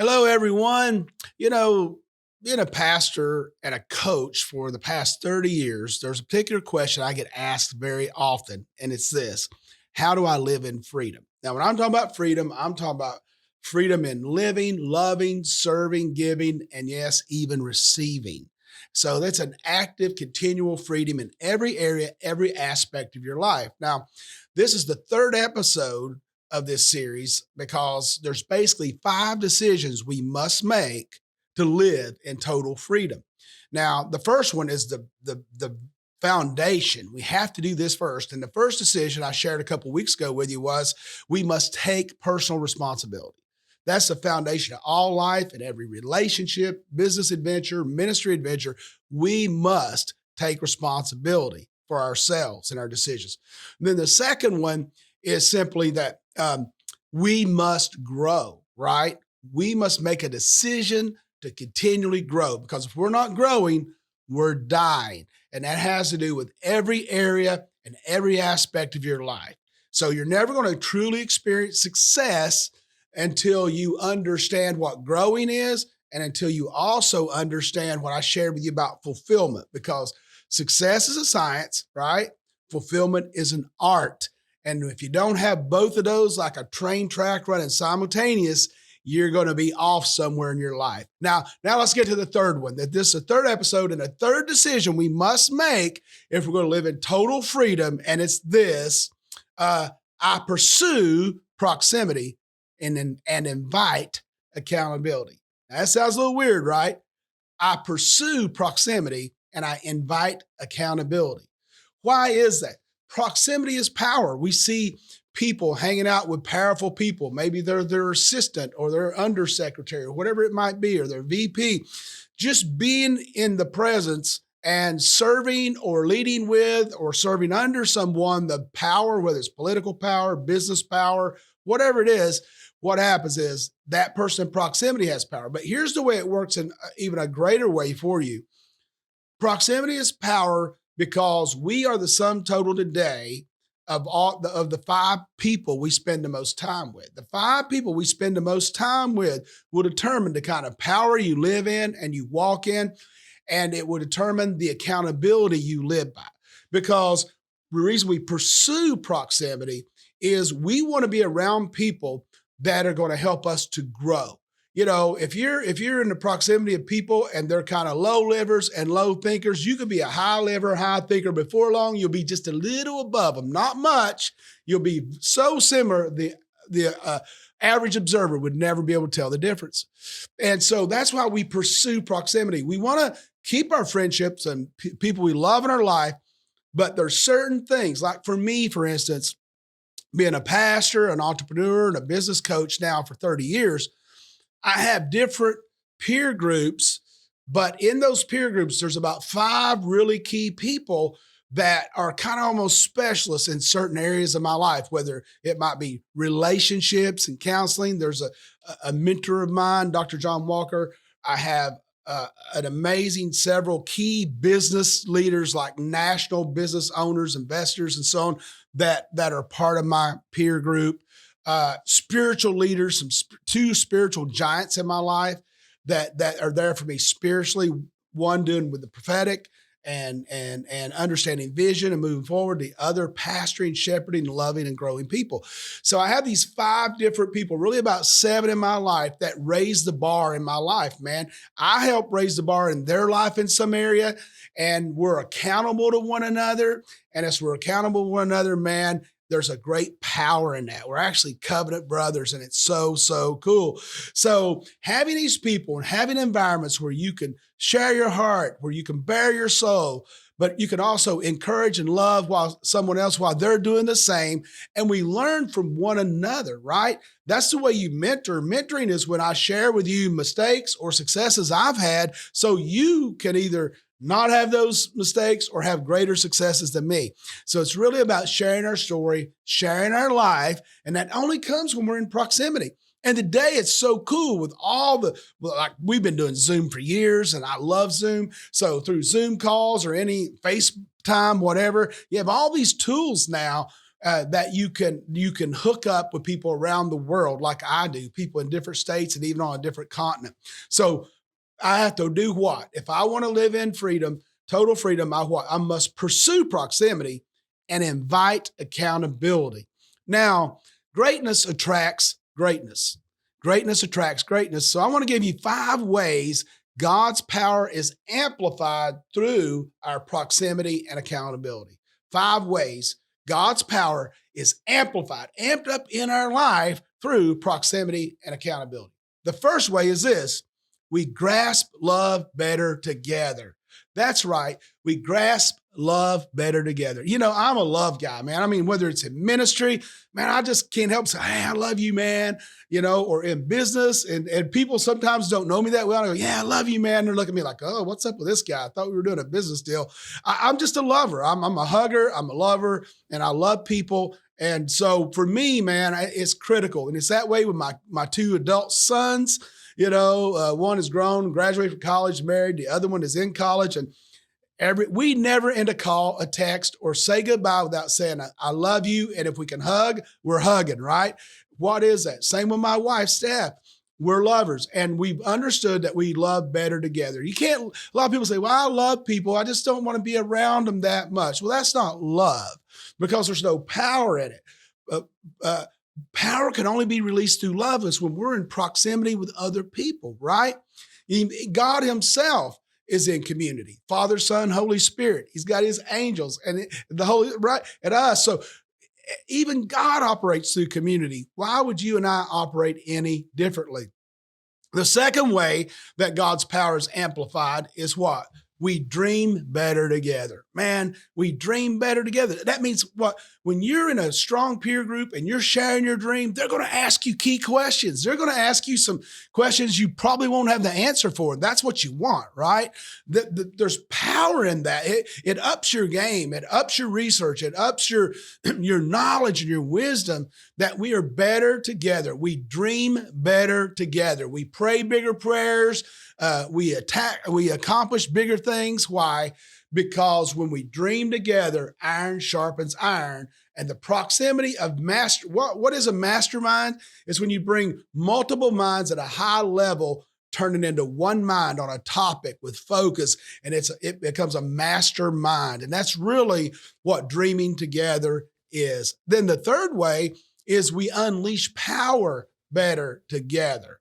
Hello, everyone. Being a pastor and a coach for the past 30 years, there's a particular question I get asked very often, and it's this: how do I live in freedom? Now, when I'm talking about freedom, I'm talking about freedom in living, loving, serving, giving, and yes, even receiving. So that's an active, continual freedom in every area, every aspect of your life. Now, this is the third episode of this series because there's basically five decisions we must make to live in total freedom. Now, the first one is the foundation. We have to do this first. And the first decision I shared a couple of weeks ago with you was we must take personal responsibility. That's the foundation of all life and every relationship, business adventure, ministry adventure. We must take responsibility for ourselves and our decisions. And then the second one is simply that we must grow, right? We must make a decision to continually grow, because if we're not growing, we're dying. And that has to do with every area and every aspect of your life. So you're never going to truly experience success until you understand what growing is, and until you also understand what I shared with you about fulfillment, because success is a science, right? Fulfillment is an art. And if you don't have both of those, like a train track running simultaneous, you're going to be off somewhere in your life. Now let's get to the third one. That this is the third episode and a third decision we must make if we're going to live in total freedom. And it's this: I pursue proximity and invite accountability. Now, that sounds a little weird, right? I pursue proximity and I invite accountability. Why is that? Proximity is power. We see people hanging out with powerful people. Maybe they're their assistant or their undersecretary or whatever it might be, or their VP. Just being in the presence and serving or leading with or serving under someone, the power, whether it's political power, business power, whatever it is, what happens is that person in proximity has power. But here's the way it works in even a greater way for you. Proximity is power because we are the sum total today of the five people we spend the most time with. The five people we spend the most time with will determine the kind of power you live in and you walk in, and it will determine the accountability you live by. Because the reason we pursue proximity is we want to be around people that are going to help us to grow. You know, if you're in the proximity of people and they're kind of low livers and low thinkers, you could be a high liver, high thinker. Before long, you'll be just a little above them, not much. You'll be so similar, the average observer would never be able to tell the difference. And so that's why we pursue proximity. We want to keep our friendships and people we love in our life, but there's certain things, like for me, for instance, being a pastor, an entrepreneur, and a business coach now for 30 years, I have different peer groups, but in those peer groups, there's about five really key people that are kind of almost specialists in certain areas of my life, whether it might be relationships and counseling. There's a mentor of mine, Dr. John Walker. I have an amazing several key business leaders, like national business owners, investors, and so on, that are part of my peer group. Spiritual leaders, two spiritual giants in my life that are there for me spiritually. One doing with the prophetic and understanding vision and moving forward. The other pastoring, shepherding, loving, and growing people. So I have these five different people, really about seven in my life, that raise the bar in my life, man. I help raise the bar in their life in some area, and we're accountable to one another. And as we're accountable to one another, man, there's a great power in that. We're actually covenant brothers, and it's so, so cool. So having these people and having environments where you can share your heart, where you can bare your soul, but you can also encourage and love someone else while they're doing the same. And we learn from one another, right? That's the way you mentor. Mentoring is when I share with you mistakes or successes I've had, so you can either not have those mistakes or have greater successes than me. So it's really about sharing our story, sharing our life, and that only comes when we're in proximity. And today it's so cool with like we've been doing Zoom for years, and I love Zoom. So through Zoom calls or any FaceTime, whatever, you have all these tools now that you can hook up with people around the world like I do, people in different states and even on a different continent. So I have to do what? If I want to live in freedom, total freedom, I must pursue proximity and invite accountability. Now, greatness attracts greatness. Greatness attracts greatness. So I want to give you 5 ways God's power is amplified through our proximity and accountability. 5 ways God's power is amplified, amped up in our life through proximity and accountability. The first way is this: we grasp love better together. That's right. We grasp love better together. You know, I'm a love guy, man. I mean, whether it's in ministry, man, I just can't help say, hey, I love you, man, or in business. And people sometimes don't know me that well. I go, yeah, I love you, man. They're looking at me like, oh, what's up with this guy? I thought we were doing a business deal. I'm just a lover. I'm a hugger. I'm a lover, and I love people. And so for me, man, it's critical. And it's that way with my 2 adult sons. One is grown, graduated from college, married. The other one is in college. And we never end a call, a text, or say goodbye without saying, I love you. And if we can hug, we're hugging, right? What is that? Same with my wife, Steph. We're lovers. And we've understood that we love better together. A lot of people say, well, I love people. I just don't want to be around them that much. Well, that's not love because there's no power in it. Power can only be released through love is when we're in proximity with other people, right? God himself is in community. Father, Son, Holy Spirit. He's got his angels and the Holy, right? And us. So even God operates through community. Why would you and I operate any differently? The second way that God's power is amplified is what? We dream better together. Man, we dream better together. That means what? When you're in a strong peer group and you're sharing your dream, they're going to ask you key questions. They're going to ask you some questions you probably won't have the answer for. That's what you want, right? There's power in that. It ups your game. It ups your research. It ups your knowledge and your wisdom that we are better together. We dream better together. We pray bigger prayers. We accomplish bigger things. Why? Because when we dream together, iron sharpens iron. And the proximity of what is a mastermind? It's when you bring multiple minds at a high level, turning into one mind on a topic with focus, and it becomes a mastermind. And that's really what dreaming together is. Then the third way is we unleash power better together.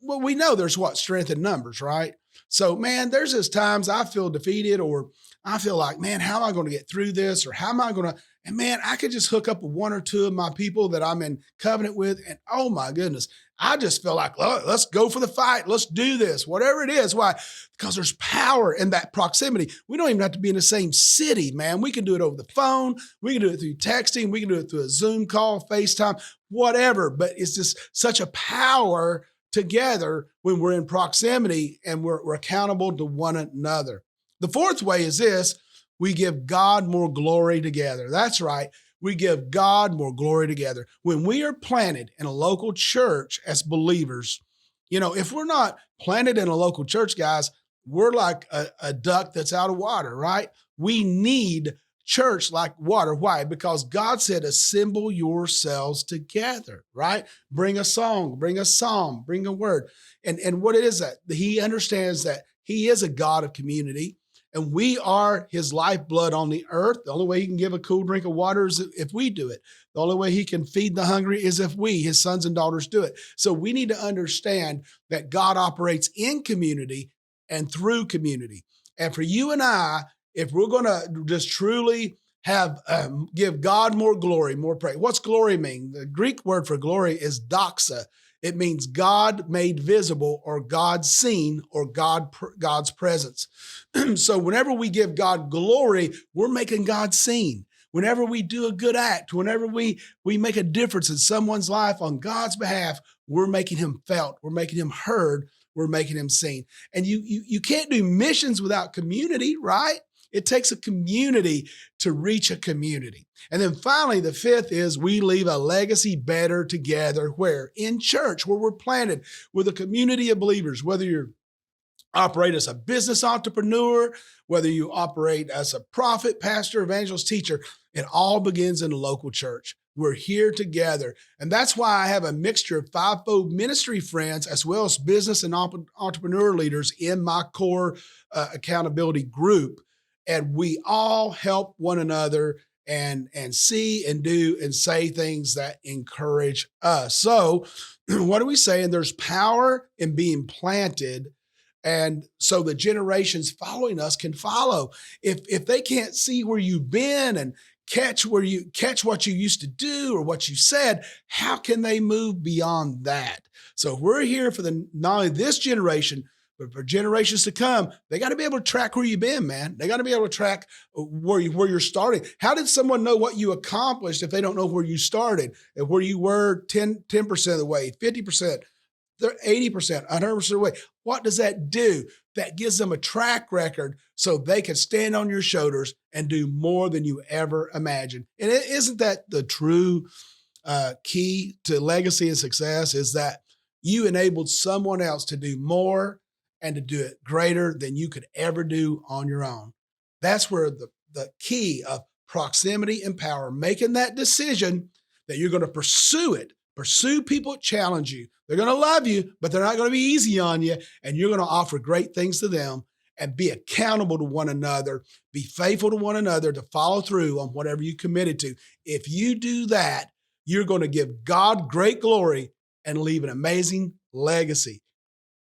Well, we know there's strength in numbers, right? So, man, there's just times I feel defeated or I feel like, man, how am I going to get through this? Or how am I going to, and man, I could just hook up with 1 or 2 of my people that I'm in covenant with. And oh my goodness, I just feel like, oh, let's go for the fight. Let's do this, whatever it is. Why? Because there's power in that proximity. We don't even have to be in the same city, man. We can do it over the phone. We can do it through texting. We can do it through a Zoom call, FaceTime, whatever. But it's just such a power together when we're in proximity and we're accountable to one another. The fourth way is this: we give God more glory together. That's right. We give God more glory together. When we are planted in a local church as believers, if we're not planted in a local church, guys, we're like a duck that's out of water, right? We need church like water. Why? Because God said, assemble yourselves together, right? Bring a song, bring a psalm, bring a word. And what it is that he understands that he is a God of community and we are his lifeblood on the earth. The only way he can give a cool drink of water is if we do it. The only way he can feed the hungry is if we, his sons and daughters, do it. So we need to understand that God operates in community and through community. And for you and I, if we're going to just truly give God more glory, more praise. What's glory mean? The Greek word for glory is doxa. It means God made visible or God seen or God's presence. So whenever we give God glory, we're making God seen. Whenever we do a good act, whenever we make a difference in someone's life on God's behalf, we're making him felt. We're making him heard. We're making him seen. And you can't do missions without community, right? It takes a community to reach a community. And then finally, the fifth is we leave a legacy better together where? In church, where we're planted with a community of believers, whether you're operate as a business entrepreneur, whether you operate as a prophet, pastor, evangelist, teacher, it all begins in the local church. We're here together. And that's why I have a mixture of fivefold ministry friends as well as business and entrepreneur leaders in my core accountability group. And we all help one another and see and do and say things that encourage us. So, what are we saying? There's power in being planted, and so the generations following us can follow. If they can't see where you've been and catch what you used to do or what you said, how can they move beyond that? So we're here for the not only this generation, but for generations to come. They got to be able to track where you've been, man. They got to be able to track where you're starting. How did someone know what you accomplished if they don't know where you started and where you were 10% of the way, 50%? They're 80%, 100% of the way. What does that do? That gives them a track record so they can stand on your shoulders and do more than you ever imagined. And isn't that the true key to legacy and success, is that you enabled someone else to do more and to do it greater than you could ever do on your own. That's where the key of proximity and power, making that decision that you're going to pursue it. Pursue people that challenge you. They're going to love you, but they're not going to be easy on you. And you're going to offer great things to them and be accountable to one another. Be faithful to one another to follow through on whatever you committed to. If you do that, you're going to give God great glory and leave an amazing legacy.